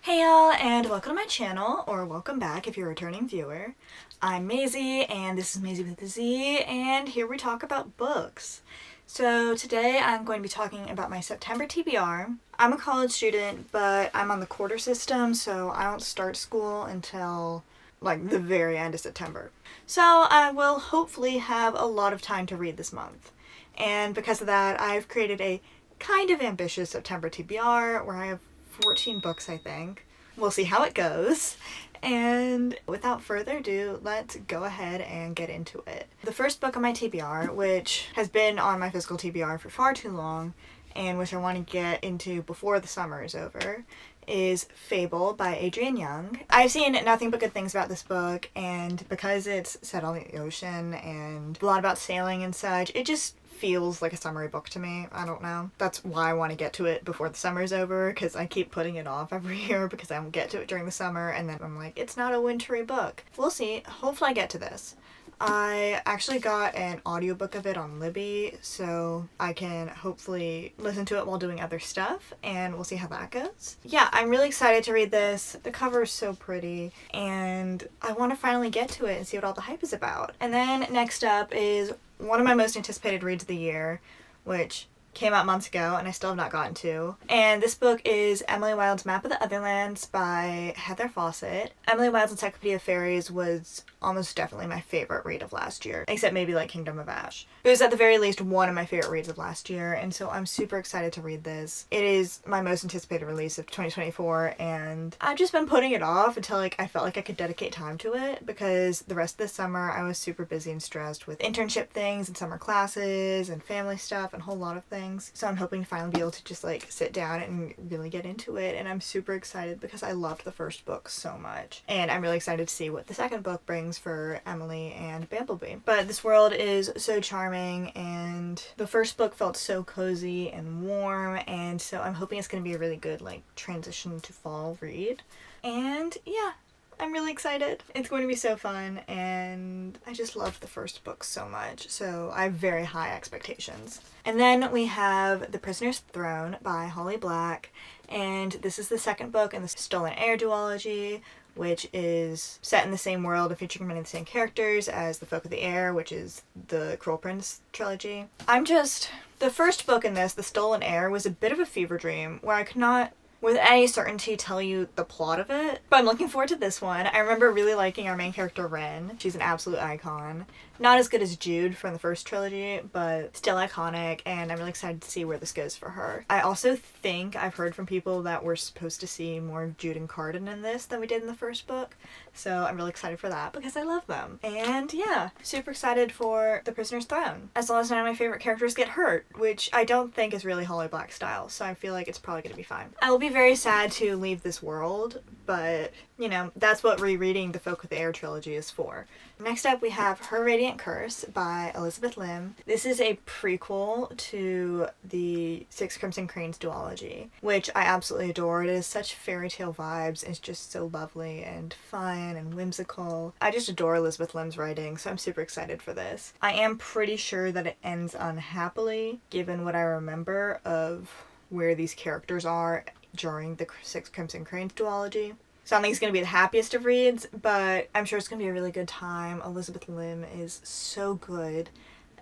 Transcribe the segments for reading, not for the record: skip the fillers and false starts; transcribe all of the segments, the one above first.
Hey y'all, and welcome to my channel, or welcome back if you're a returning viewer. I'm Maisie, and this is Maisie with a Z, and here we talk about books. So today I'm going to be talking about my September TBR. I'm a college student, but I'm on the quarter system, so I don't start school until like the very end of September. So I will hopefully have a lot of time to read this month. And because of that, I've created a kind of ambitious September TBR where I have 14 books, I think. We'll see how it goes. And without further ado, let's go ahead and get into it. The first book on my TBR, which has been on my physical TBR for far too long, and which I want to get into before the summer is over, is Fable by Adrienne Young. I've seen nothing but good things about this book, and because it's set on the ocean and a lot about sailing and such, it just feels like a summery book to me. I don't know. That's why I want to get to it before the summer's over, because I keep putting it off every year because I don't get to it during the summer, and then I'm like, it's not a wintry book. We'll see. Hopefully I get to this. I actually got an audiobook of it on Libby, so I can hopefully listen to it while doing other stuff, and we'll see how that goes. Yeah, I'm really excited to read this. The cover is so pretty, and I want to finally get to it and see what all the hype is about. And then next up is one of my most anticipated reads of the year, which came out months ago and I still have not gotten to. And this book is Emily Wilde's Map of the Otherlands by Heather Fawcett. Emily Wilde's Encyclopedia of Fairies was almost definitely my favorite read of last year, except maybe like Kingdom of Ash. It was at the very least one of my favorite reads of last year, and so I'm super excited to read this. It is my most anticipated release of 2024, and I've just been putting it off until I felt like I could dedicate time to it, because the rest of the summer I was super busy and stressed with internship things and summer classes and family stuff and a whole lot of things. So I'm hoping to finally be able to just sit down and really get into it, and I'm super excited because I loved the first book so much. And I'm really excited to see what the second book brings for Emily and Bamblebee. But this world is so charming, and the first book felt so cozy and warm, and so I'm hoping it's going to be a really good transition to fall read. And yeah, I'm really excited. It's going to be so fun, and I just loved the first book so much, so I have very high expectations. And then we have The Prisoner's Throne by Holly Black, and this is the second book in the Stolen Heir duology, which is set in the same world and featuring many of the same characters as The Folk of the Air, which is the Cruel Prince trilogy. The first book in this, The Stolen Heir, was a bit of a fever dream where I could not with any certainty tell you the plot of it, but I'm looking forward to this one. I remember really liking our main character, Ren. She's an absolute icon. Not as good as Jude from the first trilogy, but still iconic, and I'm really excited to see where this goes for her. I also think I've heard from people that we're supposed to see more of Jude and Carden in this than we did in the first book, so I'm really excited for that because I love them. And yeah, super excited for The Prisoner's Throne, as long as none of my favorite characters get hurt, which I don't think is really Holly Black style, so I feel like it's probably going to be fine. I will be very sad to leave this world, but you know, that's what rereading the Folk of the Air trilogy is for. Next up we have Her Radiant Curse by Elizabeth Lim. This is a prequel to the Six Crimson Cranes duology, which I absolutely adore. It is such fairy tale vibes. It's just so lovely and fun and whimsical. I just adore Elizabeth Lim's writing, so I'm super excited for this. I am pretty sure that it ends unhappily, given what I remember of where these characters are during the Six Crimson Cranes duology. So I don't think it's going to be the happiest of reads, but I'm sure it's going to be a really good time. Elizabeth Lim is so good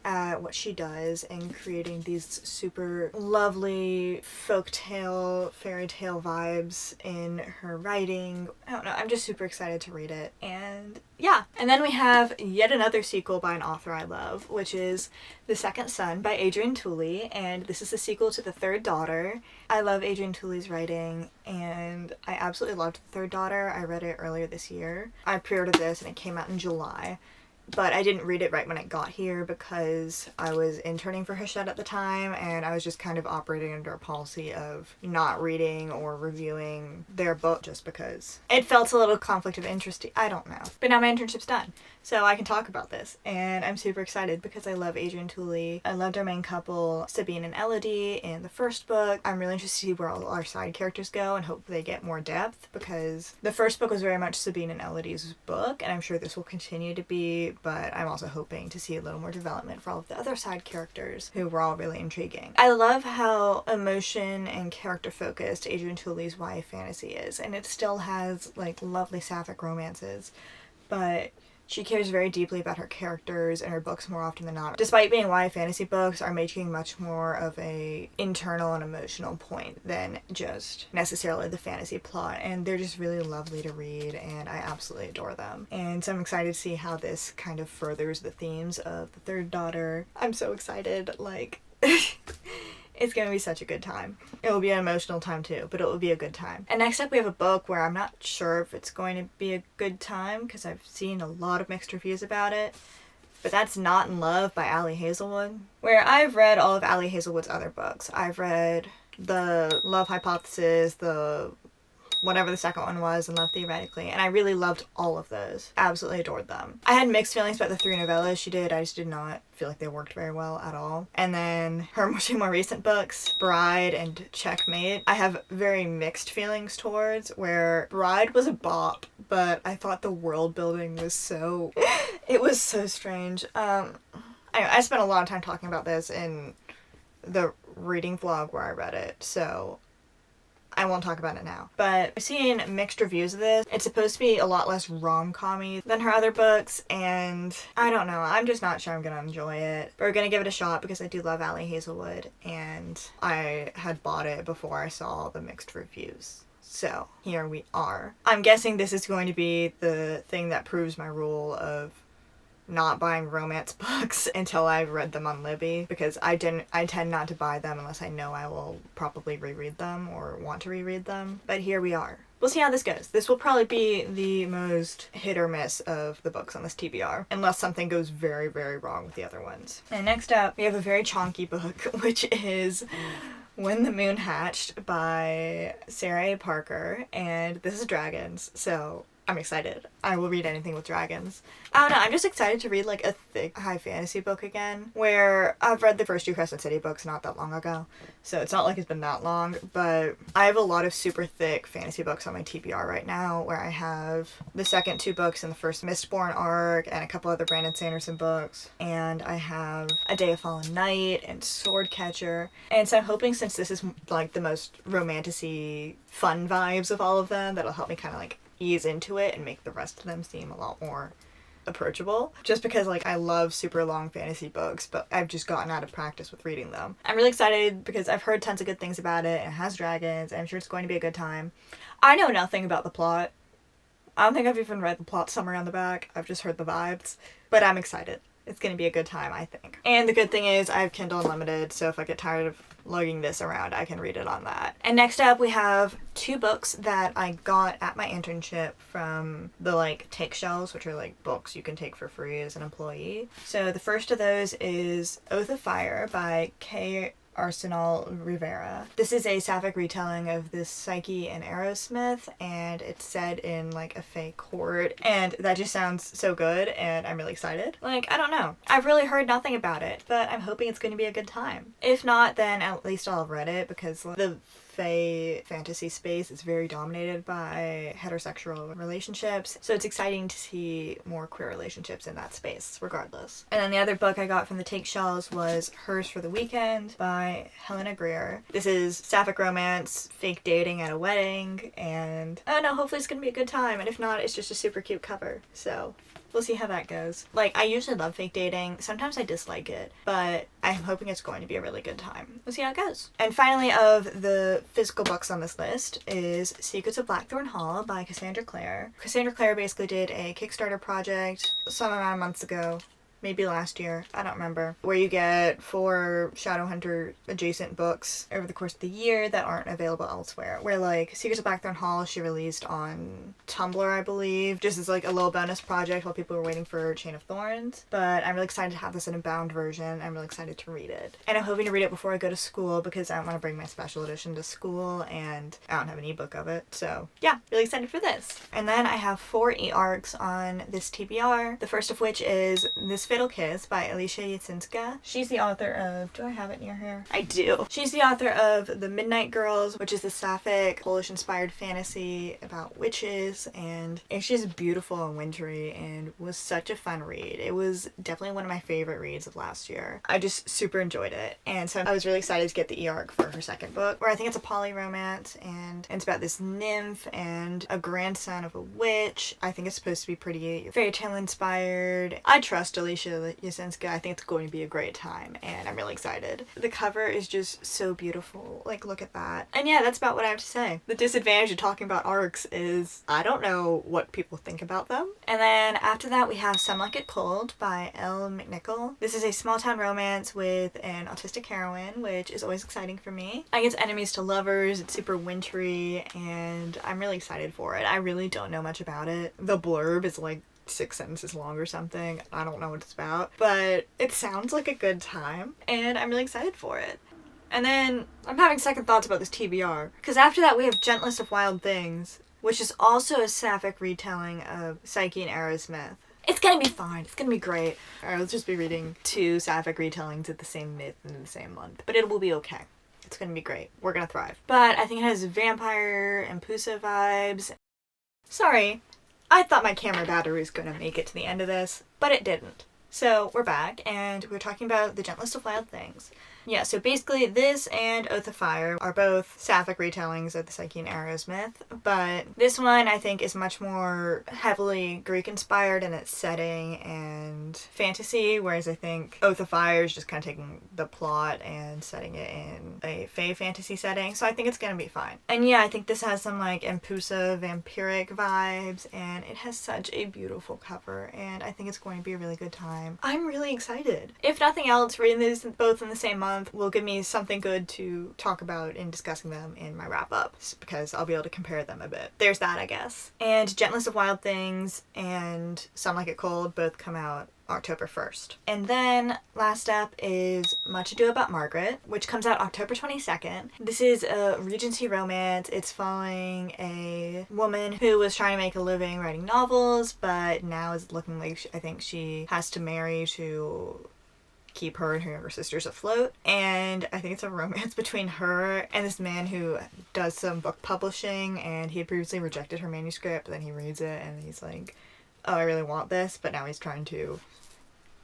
at what she does and creating these super lovely folktale, fairy tale vibes in her writing. I don't know, I'm just super excited to read it. And yeah. And then we have yet another sequel by an author I love, which is The Second Son by Adrienne Tooley, and this is the sequel to The Third Daughter. I love Adrienne Tooley's writing, and I absolutely loved The Third Daughter. I read it earlier this year. I pre-ordered this and it came out in July. But I didn't read it right when it got here because I was interning for Hachette at the time, and I was just kind of operating under a policy of not reading or reviewing their book just because it felt a little conflict of interest. I don't know. But now my internship's done, so I can talk about this, and I'm super excited because I love Adrienne Tooley. I loved our main couple, Sabine and Elodie, in the first book. I'm really interested to see where all our side characters go and hope they get more depth, because the first book was very much Sabine and Elodie's book, and I'm sure this will continue to be great, but I'm also hoping to see a little more development for all of the other side characters who were all really intriguing. I love how emotion and character focused Adrian Tully's YA fantasy is, and it still has like lovely sapphic romances, but she cares very deeply about her characters and her books more often than not. Despite being YA fantasy books, are making much more of a internal and emotional point than just necessarily the fantasy plot, and they're just really lovely to read, and I absolutely adore them. And so I'm excited to see how this kind of furthers the themes of the third daughter. I'm so excited, like it's gonna be such a good time. It will be an emotional time too, but it will be a good time. And next up we have a book where I'm not sure if it's going to be a good time because I've seen a lot of mixed reviews about it, but that's Not in Love by Ali Hazelwood, where I've read all of Ali Hazelwood's other books. I've read the Love Hypothesis, the whatever the second one was, and Love Theoretically, and I really loved all of those. Absolutely adored them. I had mixed feelings about the 3 novellas she did. I just did not feel like they worked very well at all. And then her 2 more recent books, Bride and Checkmate, I have very mixed feelings towards, where Bride was a bop, but I thought the world building was so it was so strange. Anyway, I spent a lot of time talking about this in the reading vlog where I read it, so I won't talk about it now. But I've seen mixed reviews of this. It's supposed to be a lot less rom-com-y than her other books, and I don't know. I'm just not sure I'm gonna enjoy it. But we're gonna give it a shot because I do love Ali Hazelwood, and I had bought it before I saw the mixed reviews. So here we are. I'm guessing this is going to be the thing that proves my rule of not buying romance books until I've read them on Libby, because I tend not to buy them unless I know I will probably reread them or want to reread them. But here we are. We'll see how this goes. This will probably be the most hit or miss of the books on this TBR, unless something goes very, very wrong with the other ones. And next up, we have a very chonky book, which is When the Moon Hatched by Sarah A. Parker, and this is dragons, so I'm excited. I will read anything with dragons. I don't know, I'm just excited to read like a thick high fantasy book again, where I've read the first 2 Crescent City books not that long ago, so it's not like it's been that long, but I have a lot of super thick fantasy books on my TBR right now, where I have the second 2 books in the first Mistborn arc and a couple other Brandon Sanderson books, and I have A Day of Fallen Night and Swordcatcher, and so I'm hoping, since this is like the most romantic-y fun vibes of all of them, that'll help me kind of like ease into it and make the rest of them seem a lot more approachable, just because like I love super long fantasy books, but I've just gotten out of practice with reading them. I'm really excited because I've heard tons of good things about it, and it has dragons, and I'm sure it's going to be a good time. I know nothing about the plot. I don't think I've even read the plot summary on the back. I've just heard the vibes, but I'm excited. It's going to be a good time, I think. And the good thing is I have Kindle Unlimited, so if I get tired of lugging this around, I can read it on that. And next up, we have 2 books that I got at my internship from the like take shelves, which are like books you can take for free as an employee. So the first of those is Oath of Fire by K. Arsenal Rivera. This is a sapphic retelling of this Psyche and Aerosmith, and it's set in like a fake court, and that just sounds so good, and I'm really excited. Like, I don't know. I've really heard nothing about it, but I'm hoping it's going to be a good time. If not, then at least I'll have read it, because the fae fantasy space is very dominated by heterosexual relationships, so it's exciting to see more queer relationships in that space regardless. And then the other book I got from the take shelves was Hers for the Weekend by Helena Greer. This is sapphic romance, fake dating at a wedding, and I don't know, hopefully it's gonna be a good time, and if not, it's just a super cute cover, so we'll see how that goes. Like, I usually love fake dating. Sometimes I dislike it, but I'm hoping it's going to be a really good time. We'll see how it goes. And finally, of the physical books on this list is Secrets of Blackthorn Hall by Cassandra Clare. Cassandra Clare basically did a Kickstarter project some amount of months ago, maybe last year, I don't remember, where you get 4 Shadowhunter adjacent books over the course of the year that aren't available elsewhere. Where like Secrets of Blackthorn Hall she released on Tumblr, I believe, just as like a little bonus project while people were waiting for Chain of Thorns. But I'm really excited to have this in a bound version. I'm really excited to read it. And I'm hoping to read it before I go to school, because I don't want to bring my special edition to school, and I don't have an ebook of it. So yeah, really excited for this. And then I have 4 e-arcs on this TBR. The first of which is This Fatal Kiss by Alicia Jasinska. She's the author of, do I have it near here? I do. She's the author of The Midnight Girls, which is the sapphic, Polish-inspired fantasy about witches, and it's just beautiful and wintry and was such a fun read. It was definitely one of my favorite reads of last year. I just super enjoyed it, and so I was really excited to get the e-arc for her second book, where I think it's a poly romance, and it's about this nymph and a grandson of a witch. I think it's supposed to be pretty fairy tale inspired. I trust Alicia Jasinska. I think it's going to be a great time, and I'm really excited. The cover is just so beautiful. Like, look at that. And yeah, that's about what I have to say. The disadvantage of talking about arcs is I don't know what people think about them. And then after that we have Some Like It Cold by Elle McNichol. This is a small town romance with an autistic heroine, which is always exciting for me. I guess enemies to lovers. It's super wintry and I'm really excited for it. I really don't know much about it. The blurb is like 6 sentences long or something. I don't know what it's about, but it sounds like a good time and I'm really excited for it. And then I'm having second thoughts about this TBR, because after that we have Gentlest of Wild Things, which is also a sapphic retelling of Psyche and Eros myth. It's gonna be fine. It's gonna be great. Alright, let's just be reading 2 sapphic retellings of the same myth in the same month, but it will be okay. It's gonna be great. We're gonna thrive. But I think it has vampire and Pusa vibes. Sorry, I thought my camera battery was gonna make it to the end of this, but it didn't. So we're back, and we're talking about The Gentlest of Wild Things. Yeah, so basically this and Oath of Fire are both sapphic retellings of the Psyche and Eros myth, but this one I think is much more heavily Greek-inspired in its setting and fantasy, whereas I think Oath of Fire is just kind of taking the plot and setting it in a fae fantasy setting, so I think it's gonna be fine. And yeah, I think this has some like Empusa vampiric vibes, and it has such a beautiful cover, and I think it's going to be a really good time. I'm really excited. If nothing else, reading these both in the same month will give me something good to talk about in discussing them in my wrap-up, because I'll be able to compare them a bit. There's that, I guess. And Gentlest of Wild Things and Some Like It Cold both come out October 1st. And then last up is Much Ado About Margaret, which comes out October 22nd. This is a Regency romance. It's following a woman who was trying to make a living writing novels, but now is looking like I think she has to marry to keep her and her younger sisters afloat, and I think it's a romance between her and this man who does some book publishing, and he had previously rejected her manuscript, but then he reads it and he's like, oh, I really want this, but now he's trying to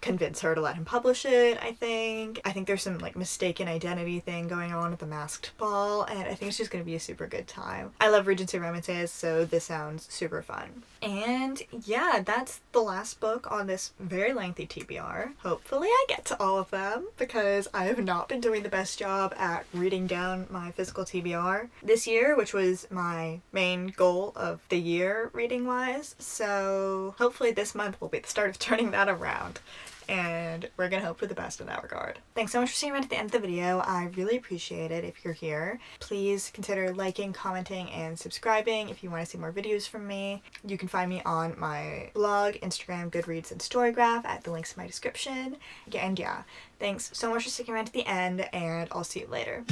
convince her to let him publish it, I think. I think there's some like mistaken identity thing going on at the masked ball, and I think it's just gonna be a super good time. I love Regency romances, so this sounds super fun. And yeah, that's the last book on this very lengthy TBR. Hopefully I get to all of them, because I have not been doing the best job at reading down my physical TBR this year, which was my main goal of the year reading wise, so hopefully this month will be the start of turning that around. And we're gonna hope for the best in that regard. Thanks so much for staying around to the end of the video. I really appreciate it if you're here. Please consider liking, commenting, and subscribing if you want to see more videos from me. You can find me on my blog, Instagram, Goodreads, and Storygraph at the links in my description. And yeah, thanks so much for sticking around to the end, and I'll see you later.